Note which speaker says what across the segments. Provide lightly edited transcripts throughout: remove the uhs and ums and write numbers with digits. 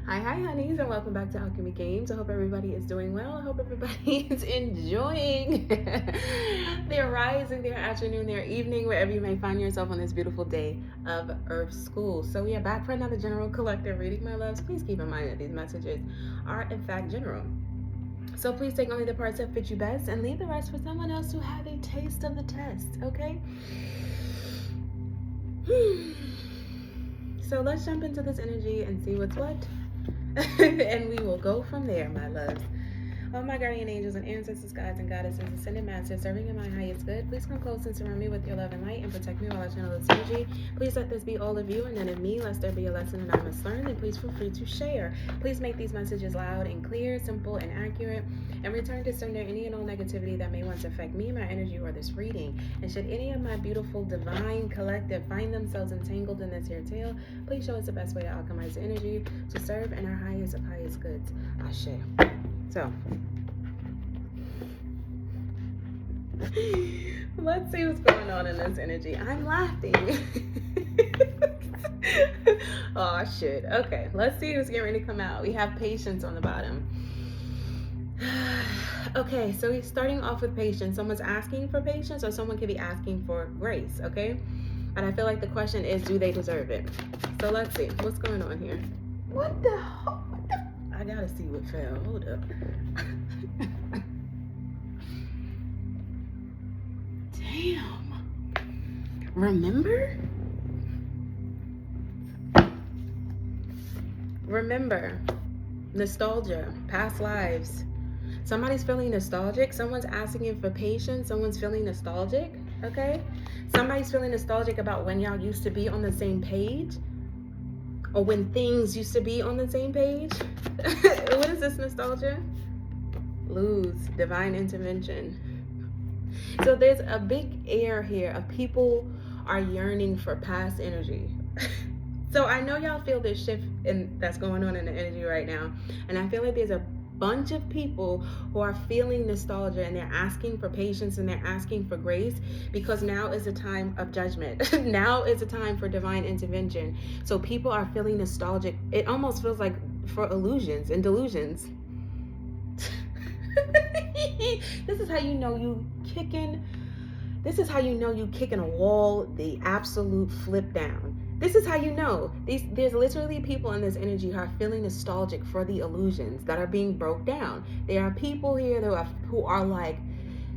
Speaker 1: Hi, honeys, and welcome back to Alchemy Games. I hope everybody is doing well. I hope everybody is enjoying their rising, their afternoon, their evening, wherever you may find yourself on this beautiful day of Earth School. So we are back for another general collective reading, my loves. Please keep in mind that these messages are, in fact, general. So please take only the parts that fit you best and leave the rest for someone else to have a taste of the test, okay? So let's jump into this energy and see what's what. And we will go from there, my loves. All my guardian angels and ancestors, guides and goddesses, ascended masters, serving in my highest good, please come close and surround me with your love and light and protect me while I channel this energy. Please let this be all of you and none of me, lest there be a lesson that I must learn, and please feel free to share. Please make these messages loud and clear, simple and accurate, and return to sender any and all negativity that may want to affect me, my energy, or this reading. And should any of my beautiful divine collective find themselves entangled in this here tale, please show us the best way to alchemize the energy to serve in our highest of highest goods. Ashe. So, let's see what's going on in this energy. I'm laughing. Oh, shit. Okay, let's see who's getting ready to come out. We have patience on the bottom. Okay, so he's starting off with patience. Someone's asking for patience, or someone could be asking for grace, okay? And I feel like the question is, do they deserve it? So let's see. What's going on here? What the hell? I gotta see what fell. Hold up. Damn. Remember? Remember. Nostalgia. Past lives. Somebody's feeling nostalgic. Someone's asking him for patience. Someone's feeling nostalgic. Okay? Somebody's feeling nostalgic about when y'all used to be on the same page. Or when things used to be on the same page. What is this nostalgia? Lose. Divine intervention. So there's a big air here of people are yearning for past energy. So I know y'all feel this shift that's going on in the energy right now. And I feel like there's a bunch of people who are feeling nostalgia, and they're asking for patience and they're asking for grace, because now is a time of judgment. Now is a time for divine intervention. So people are feeling nostalgic. It almost feels like for illusions and delusions. This is how you know you kicking a wall the absolute flip down. This is how you know. There's literally people in this energy who are feeling nostalgic for the illusions that are being broke down. There are people here who are like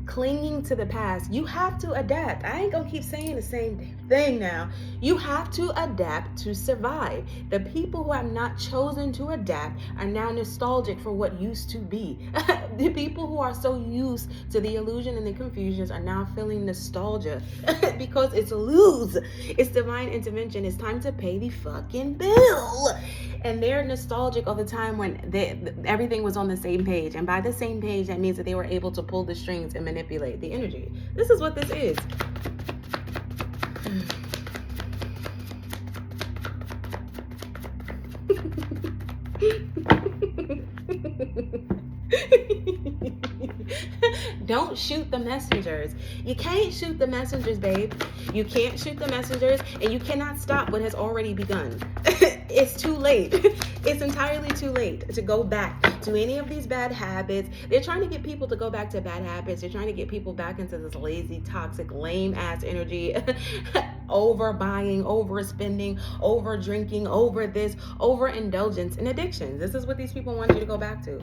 Speaker 1: clinging to the past. You have to adapt. I ain't gonna keep saying the same thing now. You have to adapt to survive. The people who have not chosen to adapt are now nostalgic for what used to be. The people who are so used to the illusion and the confusions are now feeling nostalgia because it's lose. It's divine intervention. It's time to pay the fucking bill. And they're nostalgic of the time when everything was on the same page. And by the same page, that means that they were able to pull the strings and manipulate the energy. This is what this is. Don't shoot the messengers. You can't shoot the messengers, babe. You can't shoot the messengers, and you cannot stop what has already begun. It's too late. It's entirely too late to go back to any of these bad habits. They're trying to get people to go back to bad habits. They're trying to get people back into this lazy, toxic, lame ass energy. Overbuying, overspending, over drinking, over this, overindulgence and addictions. This is what these people want you to go back to.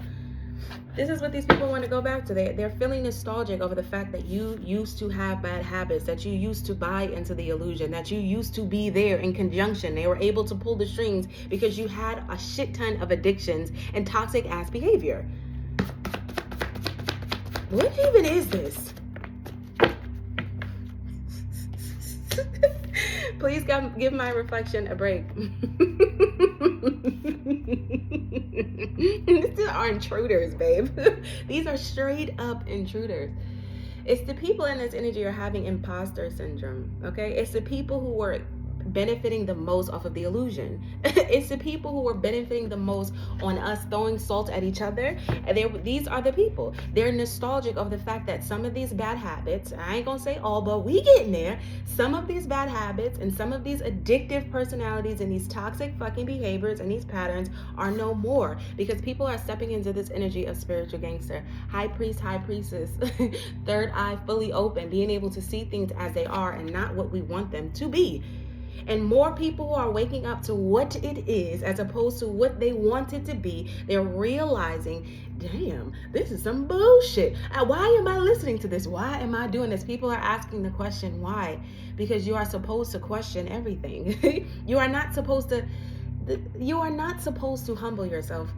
Speaker 1: This is what these people want to go back to. They're feeling nostalgic over the fact that you used to have bad habits, that you used to buy into the illusion, that you used to be there in conjunction. They were able to pull the strings because you had a shit ton of addictions and toxic ass behavior. What even is this? Please give my reflection a break. These are intruders, babe. These are straight up intruders. It's the people in this energy are having imposter syndrome, okay? It's the people who were benefiting the most off of the illusion. It's the people who are benefiting the most on us throwing salt at each other. And these are the people. They're nostalgic of the fact that some of these bad habits, I ain't gonna say all, but we getting there. Some of these bad habits and some of these addictive personalities and these toxic fucking behaviors and these patterns are no more, because people are stepping into this energy of spiritual gangster, high priest, high priestess, third eye fully open, being able to see things as they are and not what we want them to be. And more people are waking up to what it is as opposed to what they want it to be. They're realizing, damn, this is some bullshit. Why am I listening to this? Why am I doing this? People are asking the question, why? Because you are supposed to question everything. You are not supposed to humble yourself.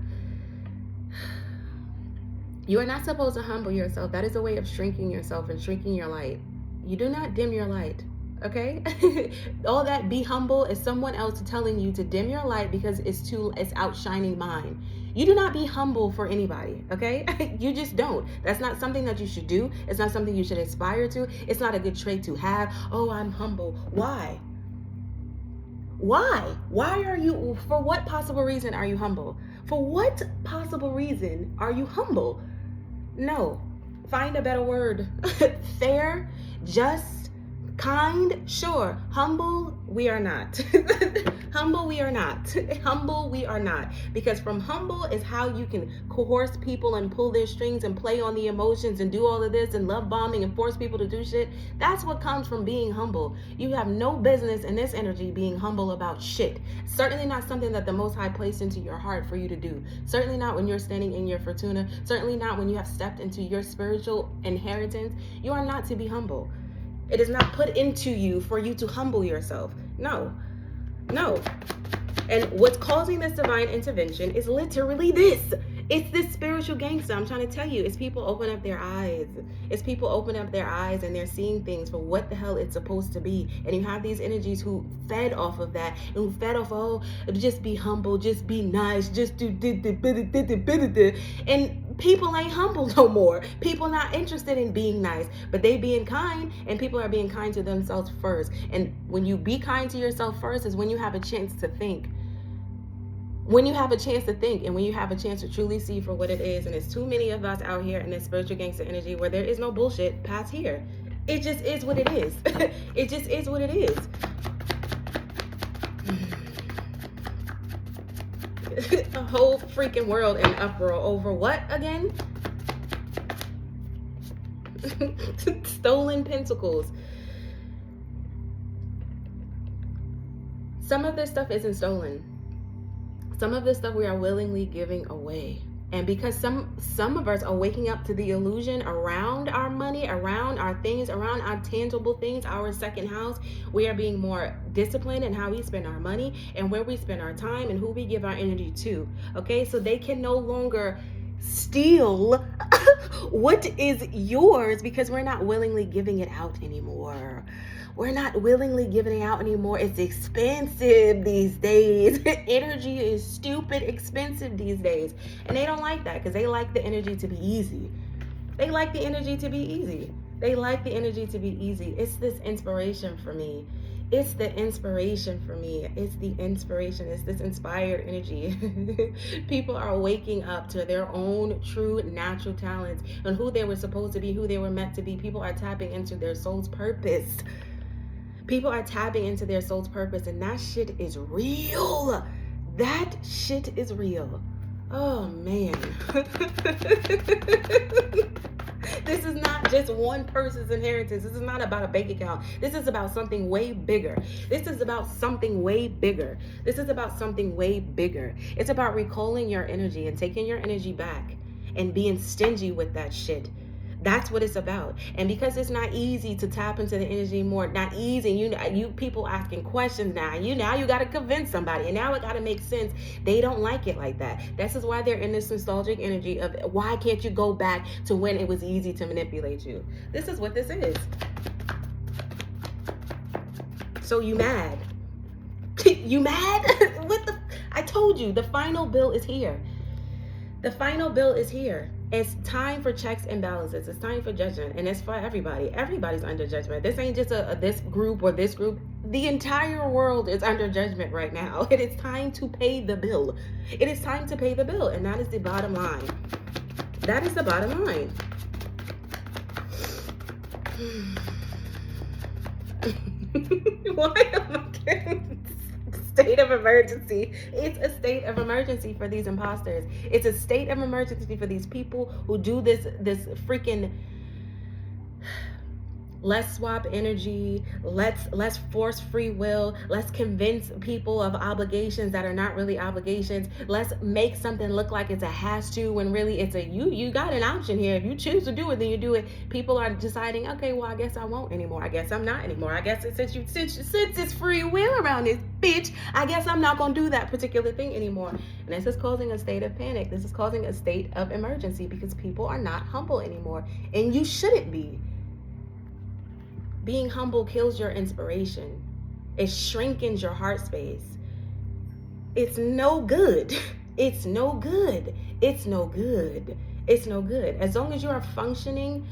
Speaker 1: You are not supposed to humble yourself. That is a way of shrinking yourself and shrinking your light. You do not dim your light. Okay? All that be humble is someone else telling you to dim your light because it's outshining mine. You do not be humble for anybody, okay? You just don't. That's not something that you should do. It's not something you should aspire to. It's not a good trait to have. Oh, I'm humble. Why? Why? For what possible reason are you humble? For what possible reason are you humble? No. Find a better word. Fair, just, kind, sure. Humble, we are not. Humble, we are not. Humble, we are not. Because from humble is how you can coerce people and pull their strings and play on the emotions and do all of this and love bombing and force people to do shit. That's what comes from being humble. You have no business in this energy being humble about shit. Certainly not something that the Most High placed into your heart for you to do. Certainly not when you're standing in your fortuna. Certainly not when you have stepped into your spiritual inheritance. You are not to be humble. It is not put into you for you to humble yourself. No. And what's causing this divine intervention is literally this. It's this spiritual gangster. I'm trying to tell you, it's people open up their eyes. It's people open up their eyes and they're seeing things for what the hell it's supposed to be. And you have these energies who fed off of that, and who fed off, oh, just be humble, just be nice, just do and people ain't humble no more. People not interested in being nice, but they being kind, and people are being kind to themselves first. And when you be kind to yourself first is when you have a chance to think. When you have a chance to think and when you have a chance to truly see for what it is. And there's too many of us out here in this spiritual gangster energy where there is no bullshit past here. It just is what it is. It just is what it is. A whole freaking world in uproar over what again? Stolen pentacles. Some of this stuff isn't stolen. Some of this stuff we are willingly giving away. And because some of us are waking up to the illusion around our money, around our things, around our tangible things, our second house, we are being more disciplined in how we spend our money and where we spend our time and who we give our energy to. Okay, so they can no longer steal what is yours because we're not willingly giving it out anymore. We're not willingly giving it out anymore. It's expensive these days. Energy is stupid expensive these days. And they don't like that because they like the energy to be easy. They like the energy to be easy. They like the energy to be easy. It's this inspiration for me. It's the inspiration for me. It's the inspiration. It's this inspired energy. People are waking up to their own true natural talents and who they were supposed to be, who they were meant to be. People are tapping into their soul's purpose. People are tapping into their soul's purpose, and that shit is real. That shit is real. Oh, man. This is not just one person's inheritance. This is not about a bank account. This is about something way bigger. This is about something way bigger. This is about something way bigger. It's about recalling your energy and taking your energy back and being stingy with that shit. That's what it's about. And because it's not easy to tap into the energy more, not easy, you people asking questions now. You got to convince somebody, and now it got to make sense. They don't like it like that. This is why they're in this nostalgic energy of why can't you go back to when it was easy to manipulate you? This is what this is. So you mad? You mad? I told you the final bill is here. The final bill is here. It's time for checks and balances. It's time for judgment, and it's for everybody. Everybody's under judgment. This ain't just a this group or this group. The entire world is under judgment right now. It is time to pay the bill. It is time to pay the bill, and that is the bottom line. That is the bottom line. Why am I state of emergency? It's a state of emergency for these imposters. It's a state of emergency for these people who do this freaking let's swap energy, let's force free will, let's convince people of obligations that are not really obligations, let's make something look like it's a has to when really it's a you got an option here. If you choose to do it, then you do it. People are deciding, okay, well, I guess I won't anymore, I guess I'm not anymore, I guess since it's free will around this bitch, I guess I'm not gonna do that particular thing anymore. And this is causing a state of panic. This is causing a state of emergency because people are not humble anymore, and you shouldn't be. Being humble kills your inspiration. It shrinkens your heart space. It's no good. It's no good. It's no good. It's no good. As long as you are functioning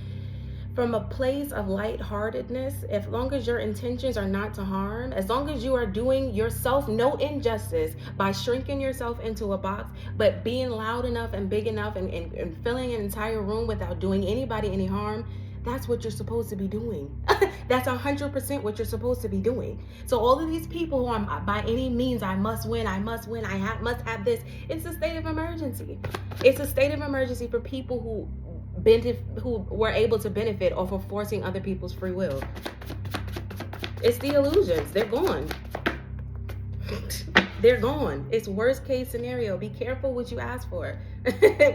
Speaker 1: from a place of lightheartedness, as long as your intentions are not to harm, as long as you are doing yourself no injustice by shrinking yourself into a box, but being loud enough and big enough and filling an entire room without doing anybody any harm, that's what you're supposed to be doing. That's 100% what you're supposed to be doing. So all of these people who are by any means, I must win, must have this. It's a state of emergency. It's a state of emergency for people who were able to benefit off of forcing other people's free will. It's the illusions. They're gone. They're gone. It's worst case scenario. Be careful what you ask for.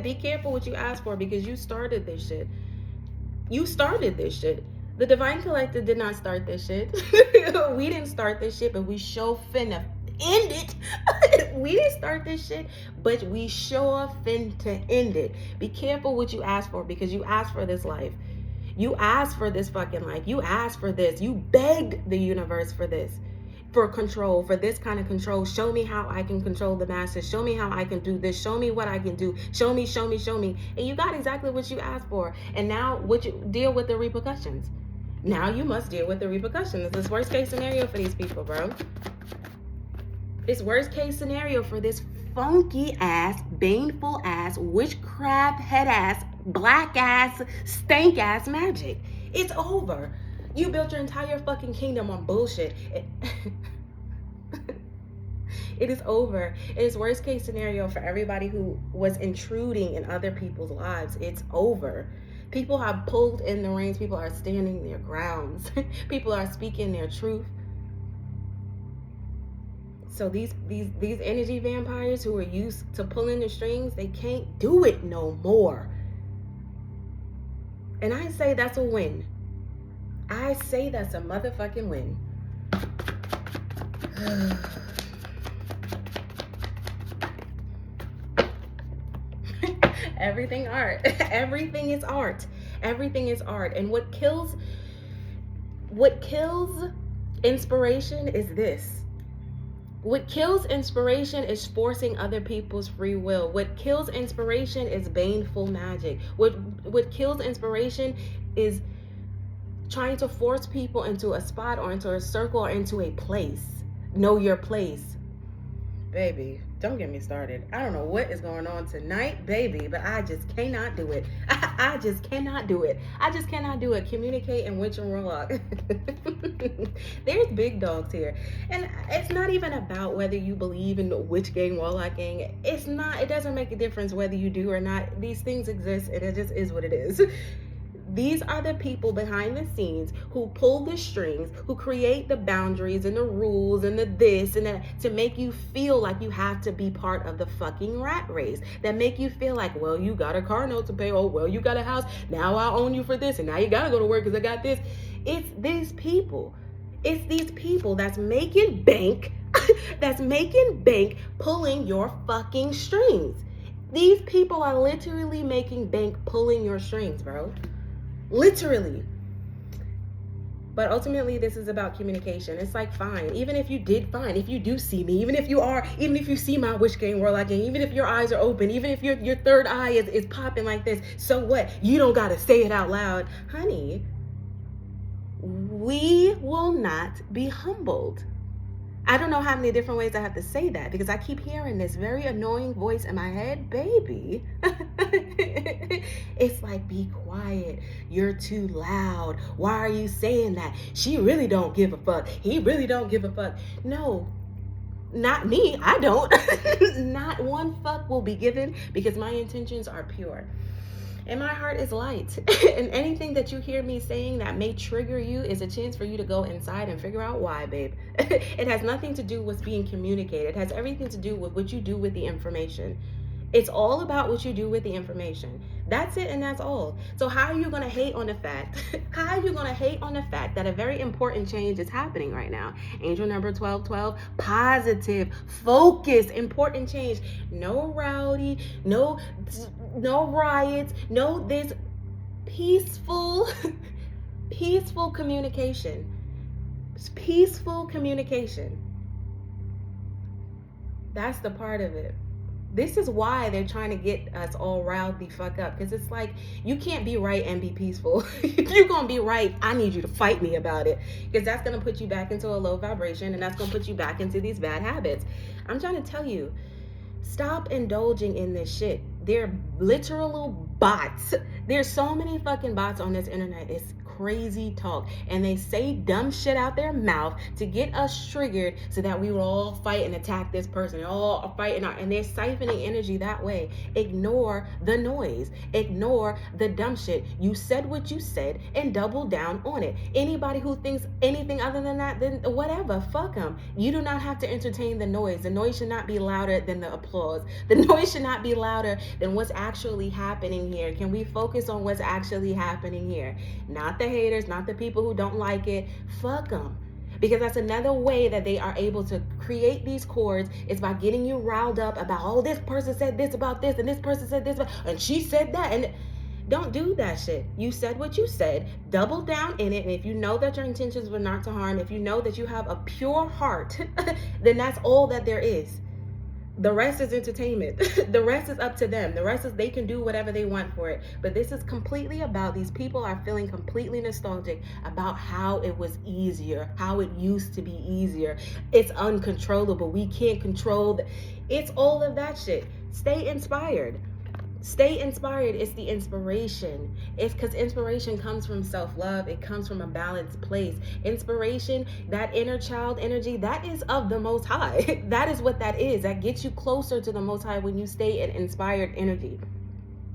Speaker 1: Be careful what you ask for, because you started this shit. You started this shit. The Divine Collective did not start this shit. We didn't start this shit, but we sure finna end it. We didn't start this shit, but we sure finna end it. Be careful what you ask for, because you asked for this life. You asked for this fucking life. You asked for this. You begged the universe for this. For control, for this kind of control. Show me how I can control the masses. Show me how I can do this. Show me what I can do. Show me. And you got exactly what you asked for. And now what you deal with the repercussions. Now you must deal with the repercussions. This is worst case scenario for these people, bro. It's worst case scenario for this funky ass, baneful ass, witchcraft head ass, black ass, stank ass magic. It's over. You built your entire fucking kingdom on bullshit. It is over. It is worst case scenario for everybody who was intruding in other people's lives. It's over. People have pulled in the reins. People are standing their grounds. People are speaking their truth. So these energy vampires who are used to pulling the strings, they can't do it no more. And I say that's a win. I say that's a motherfucking win. Everything art. Everything is art. Everything is art. And what kills inspiration is this. What kills inspiration is forcing other people's free will. What kills inspiration is baneful magic. What kills inspiration is trying to force people into a spot or into a circle or into a place. Know your place. Baby, don't get me started. I don't know what is going on tonight, baby, but I just cannot do it. I just cannot do it. I just cannot do it. Communicate in witch and warlock. There's big dogs here. And it's not even about whether you believe in the witch gang, warlock gang. It doesn't make a difference whether you do or not. These things exist, and it just is what it is. These are the people behind the scenes who pull the strings, who create the boundaries and the rules and the this and that to make you feel like you have to be part of the fucking rat race. That make you feel like, well, you got a car note to pay. Oh, well, you got a house. Now I own you for this. And now you got to go to work because I got this. It's these people. It's these people that's making bank, pulling your fucking strings. These people are literally making bank pulling your strings, bro. Literally. But ultimately, this is about communication. It's like, fine, even if you did, fine, if you do see me, even if you see my wish game warlock game, even if your eyes are open, even if your third eye is popping like this, so what? You don't gotta say it out loud. Honey, we will not be humbled. I don't know how many different ways I have to say that because I keep hearing this very annoying voice in my head. Baby, it's like, be quiet. You're too loud. Why are you saying that? She really don't give a fuck. He really don't give a fuck. No, not me. I don't. Not one fuck will be given because my intentions are pure. And my heart is light. And anything that you hear me saying that may trigger you is a chance for you to go inside and figure out why, babe. It has nothing to do with being communicated. It has everything to do with what you do with the information. It's all about what you do with the information. That's it, and that's all. So how are you going to hate on the fact? How are you going to hate on the fact that a very important change is happening right now? Angel number 1212, positive, focus, important change. No rowdy, no riots, no this peaceful peaceful communication. Peaceful communication. That's the part of it. This is why they're trying to get us all riled the fuck up. Because it's like, you can't be right and be peaceful. If you're going to be right, I need you to fight me about it. Because that's going to put you back into a low vibration. And that's going to put you back into these bad habits. I'm trying to tell you, stop indulging in this shit. They're literal bots. There's so many fucking bots on this internet. It's crazy talk, and they say dumb shit out their mouth to get us triggered so that we will all fight and attack this person, all fight, and they're siphoning energy that way. Ignore the noise, ignore the dumb shit. You said what you said and double down on it. Anybody who thinks anything other than that, then whatever, fuck them. You do not have to entertain the noise. The noise should not be louder than the applause. The noise should not be louder than what's actually happening here. Can we focus on what's actually happening here? Not the haters, not the people who don't like it. Fuck them. Because that's another way that they are able to create these chords, is by getting you riled up about, oh, this person said this about this, and this person said this about, and she said that. And don't do that shit. You said what you said. Double down in it. And if you know that your intentions were not to harm, if you know that you have a pure heart, then that's all that there is. The rest is entertainment. The rest is up to them. The rest is, they can do whatever they want for it. But this is completely about, these people are feeling completely nostalgic about how it was easier, how it used to be easier. It's uncontrollable. We can't control it's all of that shit. Stay inspired. Stay inspired. It's the inspiration. It's because inspiration comes from self-love. It comes from a balanced place. Inspiration, that inner child energy, that is of the Most High. That is what that is. That gets you closer to the Most High when you stay in inspired energy.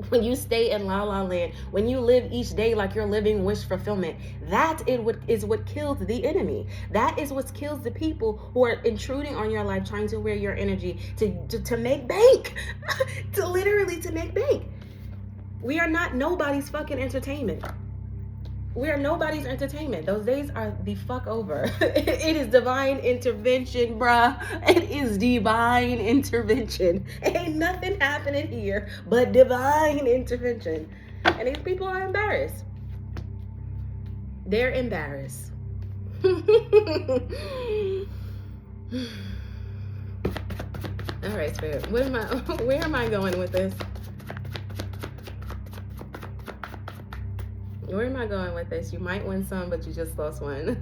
Speaker 1: When you stay in La La Land, when you live each day like you're living wish fulfillment, that is what kills the enemy. That is what kills the people who are intruding on your life, trying to wear your energy to make bank, to make bank. We are not nobody's fucking entertainment. We are nobody's entertainment. Those days are the fuck over. It is divine intervention, bruh. It is divine intervention. Ain't nothing happening here but divine intervention. And these people are embarrassed. They're embarrassed. All right, Spirit. Where am I going with this? Where am I going with this? You might win some, but you just lost one.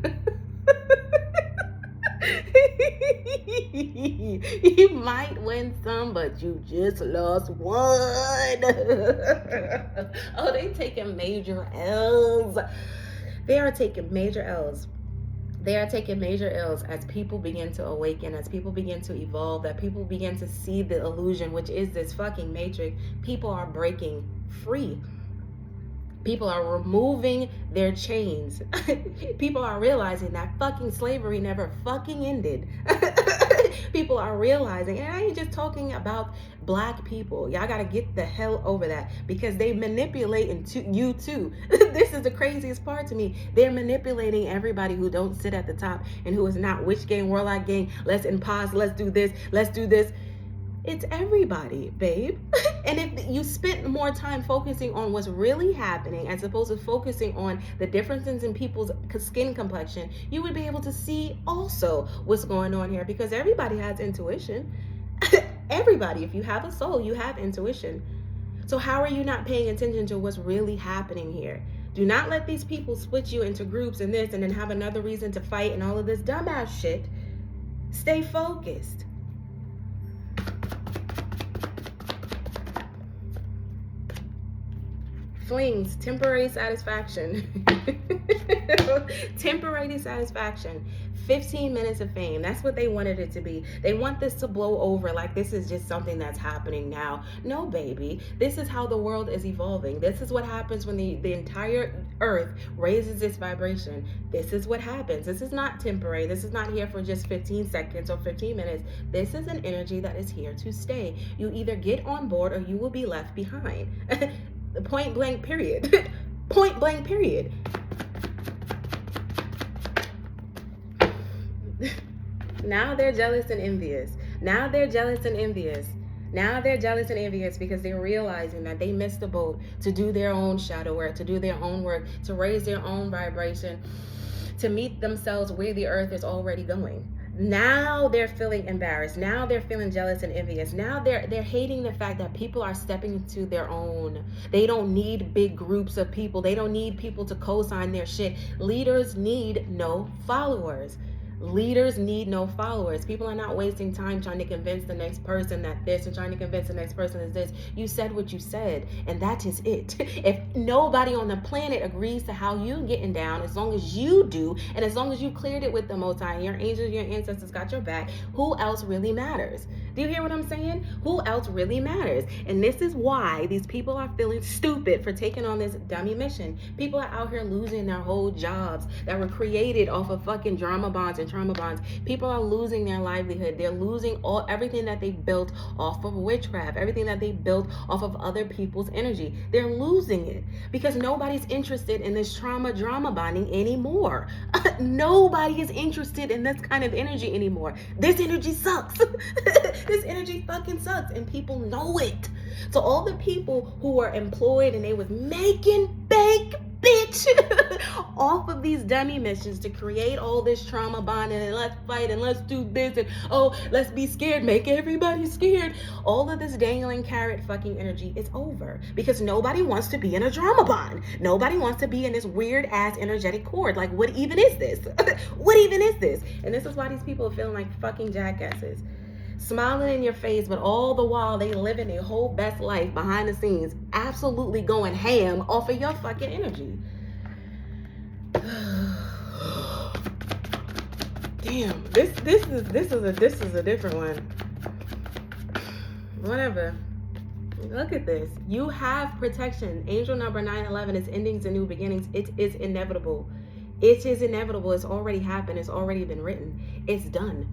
Speaker 1: You might win some, but you just lost one. Oh, they taking major L's. They are taking major L's. They are taking major L's as people begin to awaken, as people begin to evolve, that people begin to see the illusion, which is this fucking matrix. People are breaking free. People are removing their chains. People are realizing that fucking slavery never fucking ended. People are realizing, and I ain't just talking about black people. Y'all gotta get the hell over that, because they manipulating you too. This is the craziest part to me. They're manipulating everybody who don't sit at the top and who is not witch gang, warlock gang, let's impose, let's do this, let's do this. It's everybody, babe. And if you spent more time focusing on what's really happening as opposed to focusing on the differences in people's skin complexion, you would be able to see also what's going on here, because everybody has intuition. Everybody, if you have a soul, you have intuition. So how are you not paying attention to what's really happening here? Do not let these people split you into groups and this and then have another reason to fight and all of this dumbass shit. Stay focused. Flings, temporary satisfaction. Temporary satisfaction. 15 minutes of fame. That's what they wanted it to be. They want this to blow over like this is just something that's happening now. No, baby. This is how the world is evolving. This is what happens when the entire earth raises its vibration. This is what happens. This is not temporary. This is not here for just 15 seconds or 15 minutes. This is an energy that is here to stay. You either get on board or you will be left behind. Point blank, period. Point blank, period. Now they're jealous and envious. Now they're jealous and envious. Now they're jealous and envious because they're realizing that they missed the boat to do their own shadow work, to do their own work, to raise their own vibration, to meet themselves where the earth is already going. Now they're feeling embarrassed. Now they're feeling jealous and envious. Now they're hating the fact that people are stepping into their own. They don't need big groups of people. They don't need people to co-sign their shit. Leaders need no followers. Leaders need no followers. People are not wasting time trying to convince the next person that this and trying to convince the next person is this. You said what you said, and that is it. If nobody on the planet agrees to how you getting down, as long as you do, and as long as you cleared it with the Most High, your angels, your ancestors got your back, who else really matters? Do you hear what I'm saying? Who else really matters? And this is why these people are feeling stupid for taking on this dummy mission. People are out here losing their whole jobs that were created off of fucking drama bonds and trauma bonds. People are losing their livelihood. They're losing everything that they built off of witchcraft, everything that they built off of other people's energy. They're losing it because nobody's interested in this drama bonding anymore. Nobody is interested in this kind of energy anymore. This energy sucks. This energy fucking sucks, and people know it. So all the people who were employed and they was making bank, bitch, off of these dummy missions to create all this trauma bonding and let's fight and let's do this and oh, let's be scared, make everybody scared. All of this dangling carrot fucking energy is over because nobody wants to be in a drama bond. Nobody wants to be in this weird ass energetic cord. Like, what even is this? What even is this? And this is why these people are feeling like fucking jackasses. Smiling in your face, but all the while they living their whole best life behind the scenes, absolutely going ham off of your fucking energy. Damn, this is a different one. Whatever. Look at this. You have protection. Angel number 911 is endings and new beginnings. It is inevitable. It is inevitable. It's already happened. It's already been written. It's done.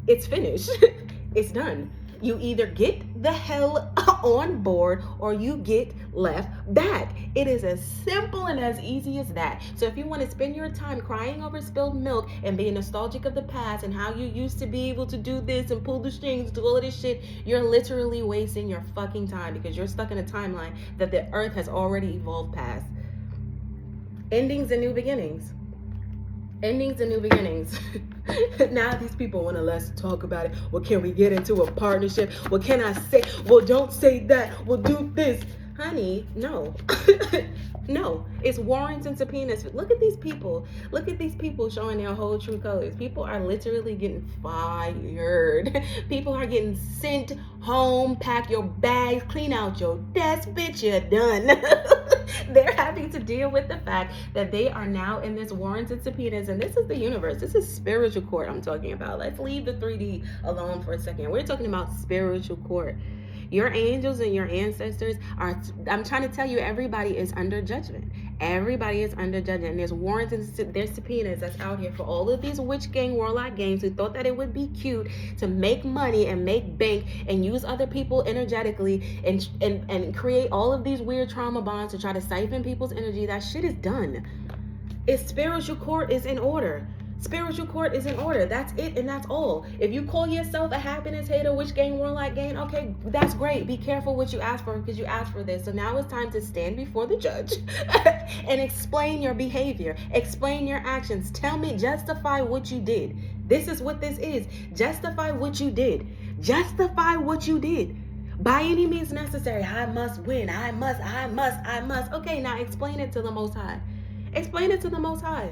Speaker 1: It's finished. It's done. You either get the hell on board or you get left back. It is as simple and as easy as that. So if you want to spend your time crying over spilled milk and being nostalgic of the past and how you used to be able to do this and pull the strings, do all of this shit, you're literally wasting your fucking time because you're stuck in a timeline that the earth has already evolved past. Endings and new beginnings. Endings and new beginnings. Now these people want to let's talk about it. Well, can we get into a partnership? What can I say? Well, don't say that. We'll do this. Honey, no. No, it's warrants and subpoenas. Look at these people. Look at these people showing their whole true colors. People are literally getting fired. People are getting sent home. Pack your bags, clean out your desk, bitch, you're done. They're having to deal with the fact that they are now in this warrants and subpoenas, and this is the universe. This is spiritual court I'm talking about. Let's leave the 3D alone for a second. We're talking about spiritual court. Your angels and your ancestors are, I'm trying to tell you, everybody is under judgment. Everybody is under judgment. There's warrants and there's subpoenas that's out here for all of these witch gang, warlock gangs who thought that it would be cute to make money and make bank and use other people energetically and create all of these weird trauma bonds to try to siphon people's energy. That shit is done. Its spiritual court is in order. Spiritual court is in order. That's it, and that's all. If you call yourself a happiness hater, which gain, warlike gain, okay, that's great. Be careful what you ask for, because you asked for this. So now it's time to stand before the judge and explain your behavior, explain your actions. Tell me, justify what you did. This is what this is. Justify what you did. Justify what you did. By any means necessary. I must win. I must. Okay, now explain it to the Most High. Explain it to the Most High.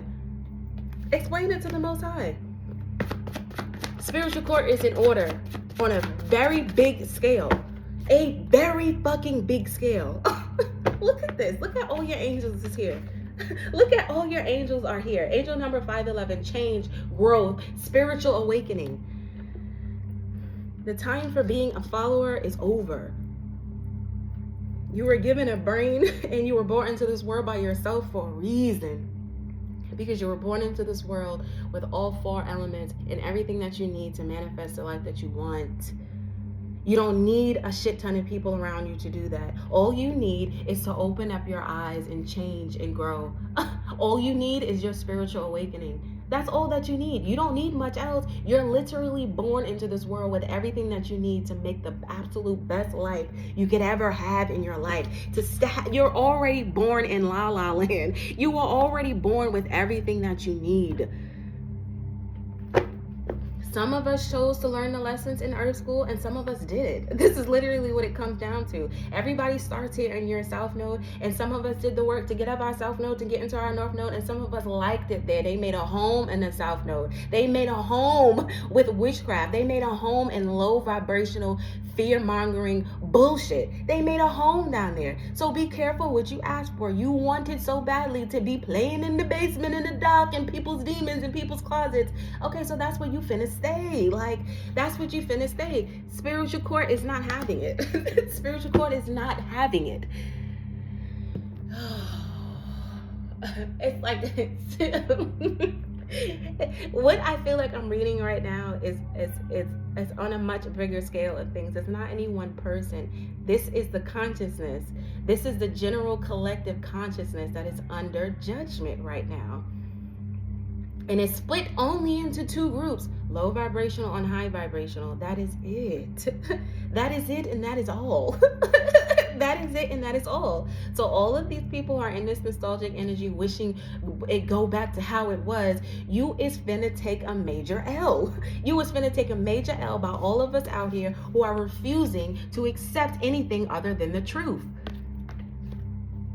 Speaker 1: Explain it to the Most High. Spiritual court is in order on a very big scale. A very fucking big scale. Look at this. Look at all your angels is here. Look at all your angels are here. Angel number 511, change, growth, spiritual awakening. The time for being a follower is over. You were given a brain and you were born into this world by yourself for a reason. Because you were born into this world with all 4 elements and everything that you need to manifest the life that you want. You don't need a shit ton of people around you to do that. All you need is to open up your eyes and change and grow. All you need is your spiritual awakening. That's all that you need. You don't need much else. You're literally born into this world with everything that you need to make the absolute best life you could ever have in your life. You're already born in La La Land. You were already born with everything that you need. Some of us chose to learn the lessons in Earth School, and some of us did. This is literally what it comes down to. Everybody starts here in your South Node, and some of us did the work to get up our South Node to get into our North Node, and some of us liked it there. They made a home in the South Node. They made a home with witchcraft. They made a home in low vibrational fear-mongering bullshit. They made a home down there. So be careful what you ask for. You wanted so badly to be playing in the basement in the dark and people's demons and people's closets. Okay, so that's where you finna stay. Like, that's what you finna stay. Spiritual court is not having it. Spiritual court is not having it. It's like what I feel like I'm reading right now is on a much bigger scale of things. It's not any one person. This is the consciousness. This is the general collective consciousness that is under judgment right now. And it's split only into 2 groups, low vibrational and high vibrational. That is it. That is it, and that is all. That is it, and that is all. So all of these people are in this nostalgic energy, wishing it go back to how it was. You is finna take a major L. You is finna take a major L by all of us out here who are refusing to accept anything other than the truth.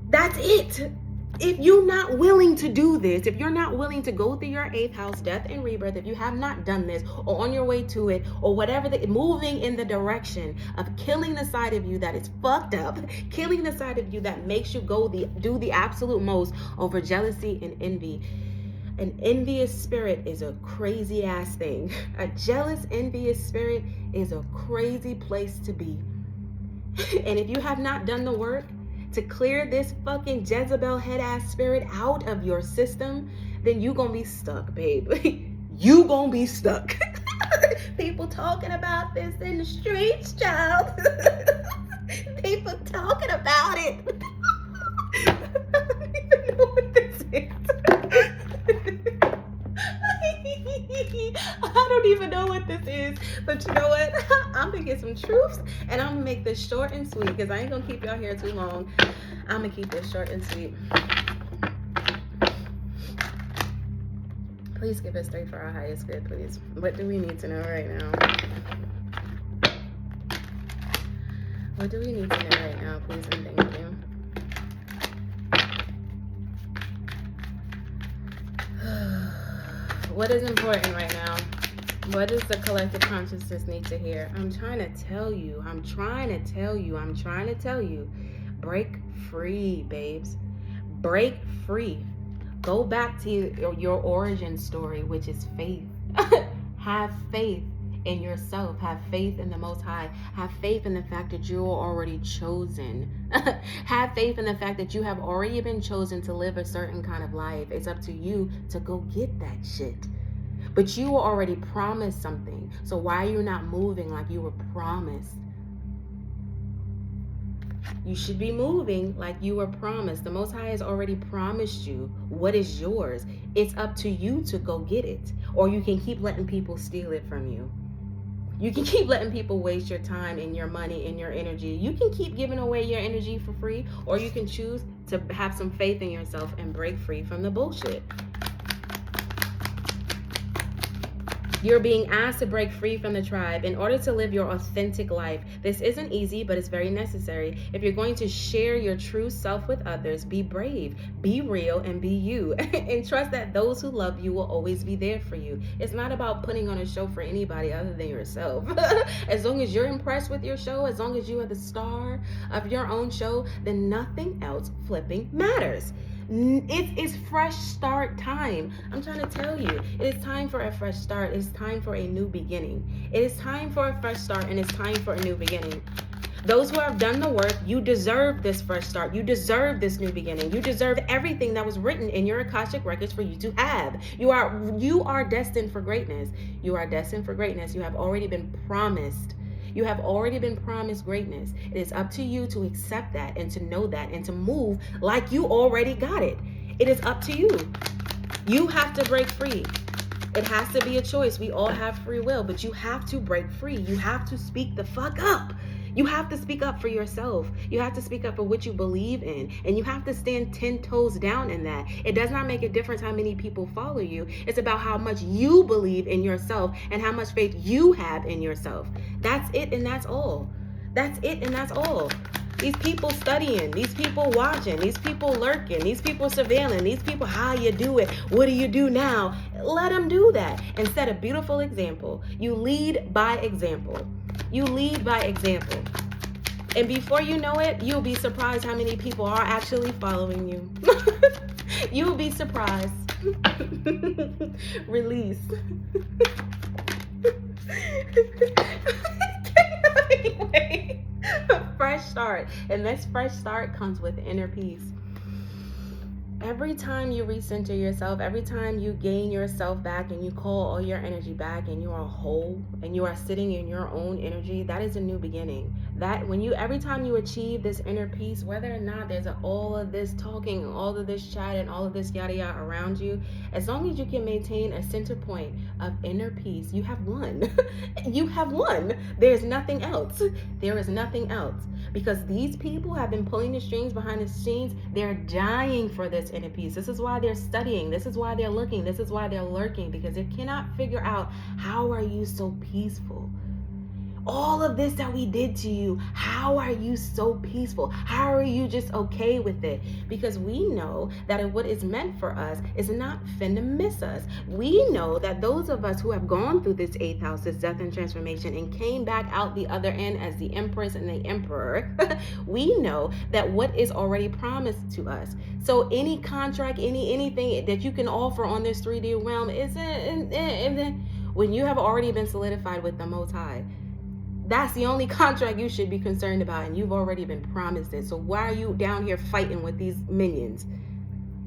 Speaker 1: That's it. If you're not willing to do this, if you're not willing to go through your 8th house, death and rebirth, if you have not done this or on your way to it or whatever, moving in the direction of killing the side of you that is fucked up, killing the side of you that makes you do the absolute most over jealousy and envy. An envious spirit is a crazy ass thing. A jealous, envious spirit is a crazy place to be. And if you have not done the work to clear this fucking Jezebel head ass spirit out of your system, then you gonna be stuck, babe. You gonna be stuck. People talking about this in the streets, child. People talking about it. I don't even know what this is. I don't even know what this is, but you know what? I'm gonna get some truths and I'm gonna make this short and sweet because I ain't gonna keep y'all here too long. I'm gonna keep this short and sweet. Please give us 3 for our highest good, please. What do we need to know right now? What do we need to know right now, please and thank you? What is important right now? What does the collective consciousness need to hear? I'm trying to tell you. Break free, babes. Break free. Go back to your origin story, which is faith. Have faith in yourself. Have faith in the Most High. Have faith in the fact that you are already chosen. Have faith in the fact that you have already been chosen to live a certain kind of life. It's up to you to go get that shit. But you were already promised something. So why are you not moving like you were promised? You should be moving like you were promised. The Most High has already promised you what is yours. It's up to you to go get it. Or you can keep letting people steal it from you. You can keep letting people waste your time and your money and your energy. You can keep giving away your energy for free, or you can choose to have some faith in yourself and break free from the bullshit. You're being asked to break free from the tribe in order to live your authentic life. This isn't easy, but it's very necessary. If you're going to share your true self with others, be brave, be real, and be you. And trust that those who love you will always be there for you. It's not about putting on a show for anybody other than yourself. As long as you're impressed with your show, as long as you are the star of your own show, then nothing else flipping matters. It is fresh start time. I'm trying to tell you, it is time for a fresh start. It's time for a new beginning. It is time for a fresh start, and it's time for a new beginning. Those who have done the work, you deserve this fresh start. You deserve this new beginning. You deserve everything that was written in your Akashic records for you to have. You are destined for greatness. You are destined for greatness. You have already been promised. You have already been promised greatness. It is up to you to accept that and to know that and to move like you already got it. It is up to you. You have to break free. It has to be a choice. We all have free will, but you have to break free. You have to speak the fuck up. You have to speak up for yourself. You have to speak up for what you believe in. And you have to stand 10 toes down in that. It does not make a difference how many people follow you. It's about how much you believe in yourself and how much faith you have in yourself. That's it and that's all. That's it and that's all. These people studying, these people watching, these people lurking, these people surveilling, these people, how you do it, what do you do now? Let them do that and set a beautiful example. You lead by example. You lead by example. And before you know it, you'll be surprised how many people are actually following you. You'll be surprised. Release. Anyway, fresh start. And this fresh start comes with inner peace. Every time you recenter yourself, every time you gain yourself back and you call all your energy back and you are whole and you are sitting in your own energy, that is a new beginning. That every time you achieve this inner peace, whether or not there's all of this talking, all of this chat and all of this yada yada around you, as long as you can maintain a center point of inner peace, you have won. You have won. There's nothing else. There is nothing else. Because these people have been pulling the strings behind the scenes. They're dying for this inner peace. This is why they're studying. This is why they're looking. This is why they're lurking, because they cannot figure out, how are you so peaceful? All of this that we did to you, how are you so peaceful? How are you just okay with it? Because we know that what is meant for us is not finna miss us. We know that those of us who have gone through this 8th house, this death and transformation, and came back out the other end as the empress and the emperor, we know that what is already promised to us. So any contract, anything that you can offer on this 3D realm isn't when you have already been solidified with the Most High. That's the only contract you should be concerned about, and you've already been promised it. So why are you down here fighting with these minions?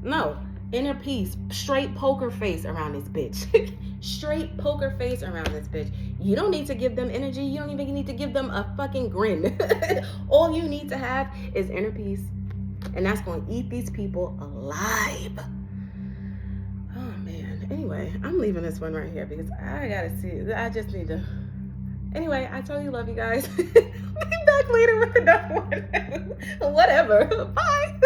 Speaker 1: No. Inner peace. Straight poker face around this bitch. Straight poker face around this bitch. You don't need to give them energy. You don't even need to give them a fucking grin. All you need to have is inner peace. And that's going to eat these people alive. Oh, man. Anyway, I'm leaving this one right here because I got to see. I just need to... Anyway, I totally love you guys. Be back later with another one. Whatever. Bye.